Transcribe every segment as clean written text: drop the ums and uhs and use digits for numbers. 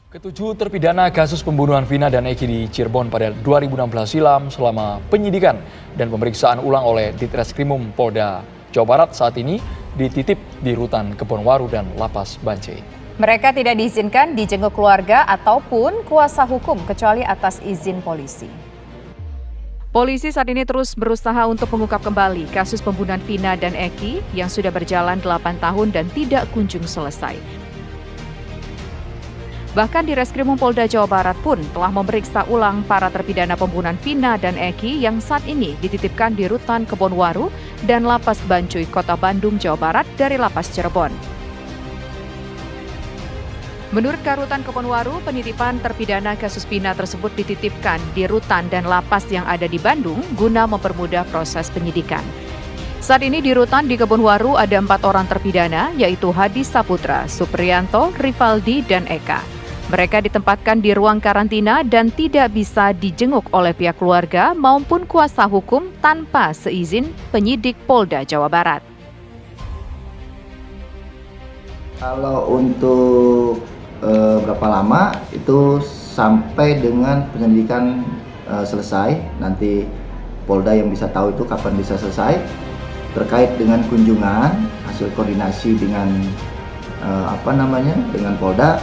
Ketujuh terpidana kasus pembunuhan Vina dan Eki di Cirebon pada 2016 silam selama penyidikan dan pemeriksaan ulang oleh Ditreskrimum Polda Jawa Barat saat ini dititip di Rutan Kebonwaru dan Lapas Bancai. Mereka tidak diizinkan dijenguk keluarga ataupun kuasa hukum kecuali atas izin polisi. Polisi saat ini terus berusaha untuk mengungkap kembali kasus pembunuhan Vina dan Eki yang sudah berjalan 8 tahun dan tidak kunjung selesai. Bahkan di Reskrimum Polda Jawa Barat pun telah memeriksa ulang para terpidana pembunuhan Vina dan Eki yang saat ini dititipkan di Rutan Kebonwaru dan Lapas Bancai, Kota Bandung, Jawa Barat dari Lapas Cirebon. Menurut Karutan Kebonwaru, penitipan terpidana kasus Vina tersebut dititipkan di rutan dan lapas yang ada di Bandung guna mempermudah proses penyidikan. Saat ini di rutan di Kebonwaru ada 4 orang terpidana, yaitu Hadi Saputra, Supriyanto, Rivaldi, dan Eka. Mereka ditempatkan di ruang karantina dan tidak bisa dijenguk oleh pihak keluarga maupun kuasa hukum tanpa seizin penyidik Polda Jawa Barat. Kalau untuk berapa lama itu sampai dengan penyelidikan selesai, nanti Polda yang bisa tahu itu kapan bisa selesai. Terkait dengan kunjungan, hasil koordinasi dengan dengan Polda,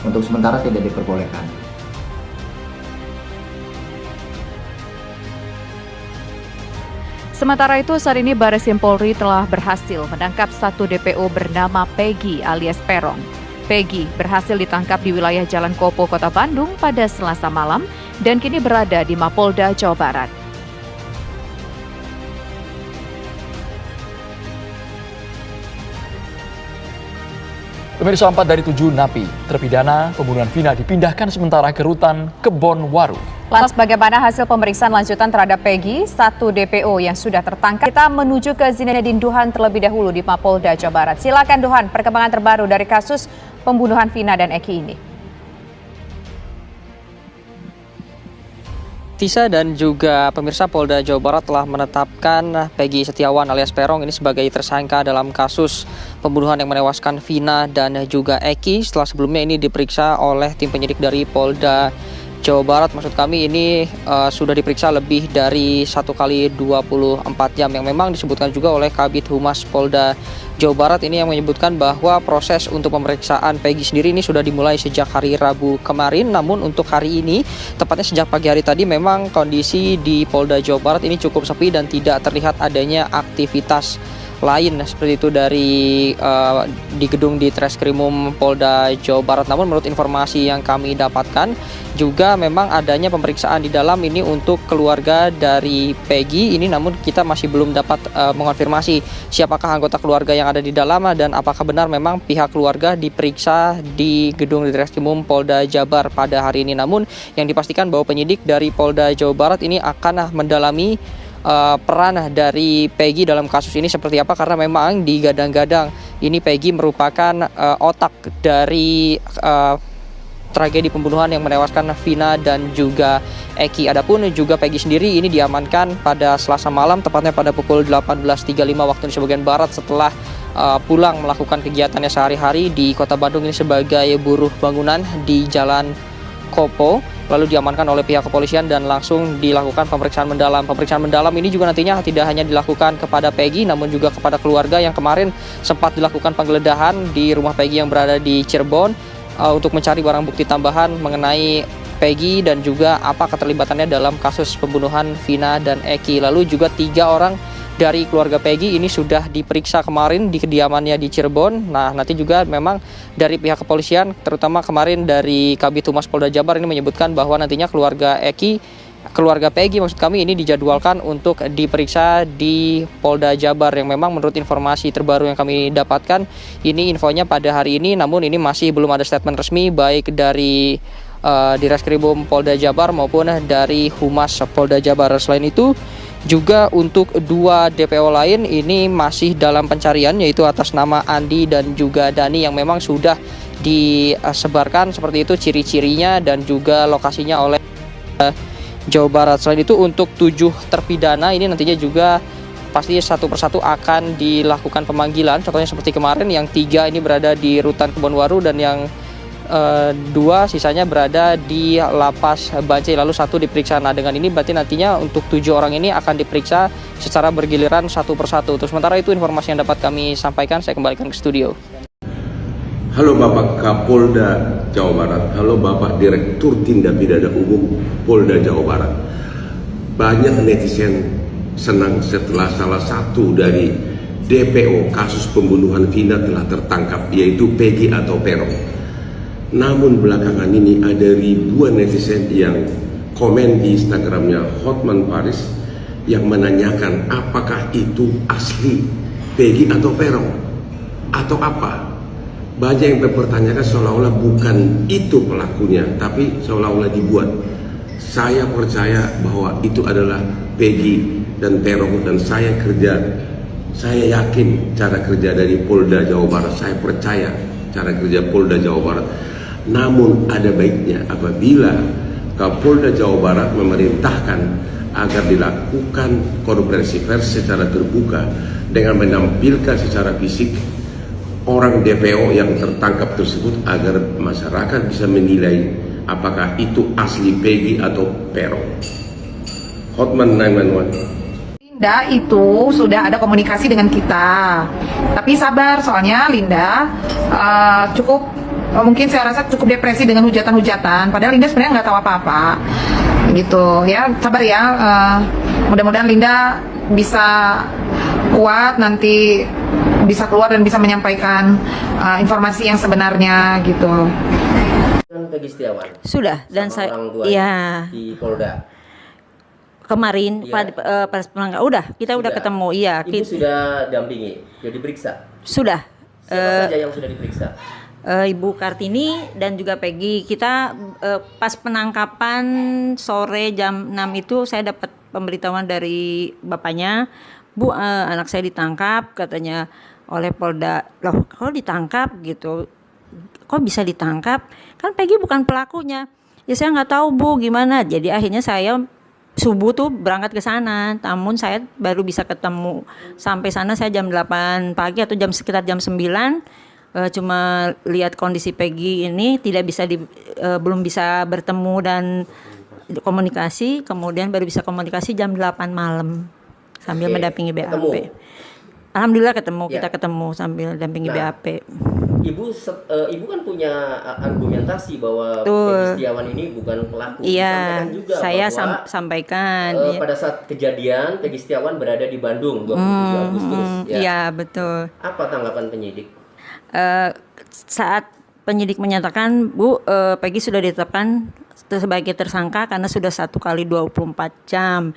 untuk sementara tidak diperbolehkan. Sementara itu, saat ini Bareskrim Polri telah berhasil menangkap satu DPO bernama Peggy alias Peron. Peggy berhasil ditangkap di wilayah Jalan Kopo, Kota Bandung pada Selasa malam dan kini berada di Mapolda, Jawa Barat. Pemirsa, 4 dari 7 napi terpidana pembunuhan Vina dipindahkan sementara ke Rutan Kebonwaru. Lantas bagaimana hasil pemeriksaan lanjutan terhadap Peggy, satu DPO yang sudah tertangkap? Kita menuju ke Zinedine Duhan terlebih dahulu di Mapolda, Jawa Barat. Silakan Duhan, perkembangan terbaru dari kasus pembunuhan Vina dan Eki ini. Tisa dan juga pemirsa, Polda Jawa Barat telah menetapkan Peggy Setiawan alias Peron ini sebagai tersangka dalam kasus pembunuhan yang menewaskan Vina dan juga Eki setelah sebelumnya ini diperiksa oleh tim penyidik dari Polda Jawa Barat. Maksud kami ini sudah diperiksa lebih dari 1 kali 24 jam yang memang disebutkan juga oleh Kabid Humas Polda Jawa Barat ini yang menyebutkan bahwa proses untuk pemeriksaan Peggy sendiri ini sudah dimulai sejak hari Rabu kemarin. Namun untuk hari ini, tepatnya sejak pagi hari tadi, memang kondisi di Polda Jawa Barat ini cukup sepi dan tidak terlihat adanya aktivitas lain seperti itu di gedung di Treskrimum Polda Jawa Barat. Namun menurut informasi yang kami dapatkan juga memang adanya pemeriksaan di dalam ini untuk keluarga dari Peggy ini, namun kita masih belum dapat mengonfirmasi siapakah anggota keluarga yang ada di dalam dan apakah benar memang pihak keluarga diperiksa di gedung di Treskrimum Polda Jabar pada hari ini. Namun yang dipastikan bahwa penyidik dari Polda Jawa Barat ini akan mendalami peran dari Peggy dalam kasus ini seperti apa, karena memang digadang-gadang ini Peggy merupakan otak dari tragedi pembunuhan yang menewaskan Vina dan juga Eki. Adapun juga Peggy sendiri ini diamankan pada Selasa malam, tepatnya pada pukul 18.35 waktu Indonesia bagian Barat setelah pulang melakukan kegiatannya sehari-hari di Kota Bandung ini sebagai buruh bangunan di Jalan Kopo, lalu diamankan oleh pihak kepolisian dan langsung dilakukan pemeriksaan mendalam. Pemeriksaan mendalam ini juga nantinya tidak hanya dilakukan kepada Peggy, namun juga kepada keluarga yang kemarin sempat dilakukan penggeledahan di rumah Peggy yang berada di Cirebon untuk mencari barang bukti tambahan mengenai Peggy dan juga apa keterlibatannya dalam kasus pembunuhan Vina dan Eki. Lalu juga 3 orang dari keluarga Peggy ini sudah diperiksa kemarin di kediamannya di Cirebon. Nah, nanti juga memang dari pihak kepolisian, terutama kemarin dari Kabid Humas Polda Jabar ini menyebutkan bahwa nantinya keluarga Peggy maksud kami ini dijadwalkan untuk diperiksa di Polda Jabar, yang memang menurut informasi terbaru yang kami dapatkan ini infonya pada hari ini, namun ini masih belum ada statement resmi baik dari Direskrimum Polda Jabar maupun dari Humas Polda Jabar. Selain itu juga untuk 2 DPO lain ini masih dalam pencarian, yaitu atas nama Andi dan juga Dani yang memang sudah disebarkan seperti itu ciri-cirinya dan juga lokasinya oleh Jawa Barat. Selain itu untuk 7 terpidana ini nantinya juga pasti satu persatu akan dilakukan pemanggilan. Contohnya seperti kemarin yang 3 ini berada di Rutan Kebonwaru dan yang 2 sisanya berada di lapas Bancai, lalu 1 diperiksa. Nah, dengan ini berarti nantinya untuk 7 orang ini akan diperiksa secara bergiliran satu persatu. Untuk sementara itu informasi yang dapat kami sampaikan, saya kembalikan ke studio. Halo Bapak Kapolda Jawa Barat, halo Bapak Direktur Tindak Pidana Umum Polda Jawa Barat. Banyak netizen senang setelah salah satu dari DPO kasus pembunuhan Vina telah tertangkap, yaitu Peggy atau Peron. Namun belakangan ini ada ribuan netizen yang komen di Instagramnya Hotman Paris yang menanyakan apakah itu asli Peggy atau Peron atau apa. Banyak yang berpertanyakan seolah-olah bukan itu pelakunya, tapi seolah-olah dibuat. Saya percaya bahwa itu adalah Peggy dan Peron, dan saya yakin cara kerja dari Polda Jawa Barat. Saya percaya cara kerja Polda Jawa Barat. Namun ada baiknya apabila Kapolda Jawa Barat memerintahkan agar dilakukan konferensi pers secara terbuka dengan menampilkan secara fisik orang DPO yang tertangkap tersebut, agar masyarakat bisa menilai apakah itu asli Peggy atau Peron. Hotman 911. Linda itu sudah ada komunikasi dengan kita, tapi sabar soalnya Linda mungkin saya rasa cukup depresi dengan hujatan-hujatan, padahal Linda sebenarnya nggak tahu apa-apa gitu ya. Sabar ya, mudah-mudahan Linda bisa kuat, nanti bisa keluar dan bisa menyampaikan informasi yang sebenarnya gitu. Peggy Setiawan Sudah, dan sama saya orang tua ya di Polda kemarin Iya. pas penangkap udah kita udah ketemu, iya Ibu sudah dampingi, sudah diperiksa. sudah. Siapa saja yang sudah diperiksa? Ibu Kartini dan juga Peggy. Kita pas penangkapan sore jam 6 itu saya dapat pemberitahuan dari bapaknya, Bu, anak saya ditangkap katanya oleh Polda. Loh, kok ditangkap gitu? Kok bisa ditangkap? Kan Peggy bukan pelakunya. Ya saya nggak tahu Bu, gimana. Jadi akhirnya saya subuh tuh berangkat ke sana, namun saya baru bisa ketemu sampai sana saya jam 8 pagi atau sekitar jam 9. Cuma lihat kondisi Peggy ini tidak bisa belum bisa bertemu dan komunikasi, kemudian baru bisa komunikasi jam 8 malam sambil mendampingi BAP. Ketemu. Alhamdulillah ketemu, Ya. kita ketemu sambil dampingi BAP. Ibu kan punya argumentasi bahwa Betul. Peggy Setiawan ini bukan pelaku. Iya, Disampaikan juga saya bahwa, sampaikan. Iya. pada saat kejadian Peggy Setiawan berada di Bandung 27 Agustus. Iya, betul. Apa tanggapan penyidik? Saat penyidik menyatakan, Bu, Peggy sudah ditetapkan sebagai tersangka karena sudah 1 kali 24 jam.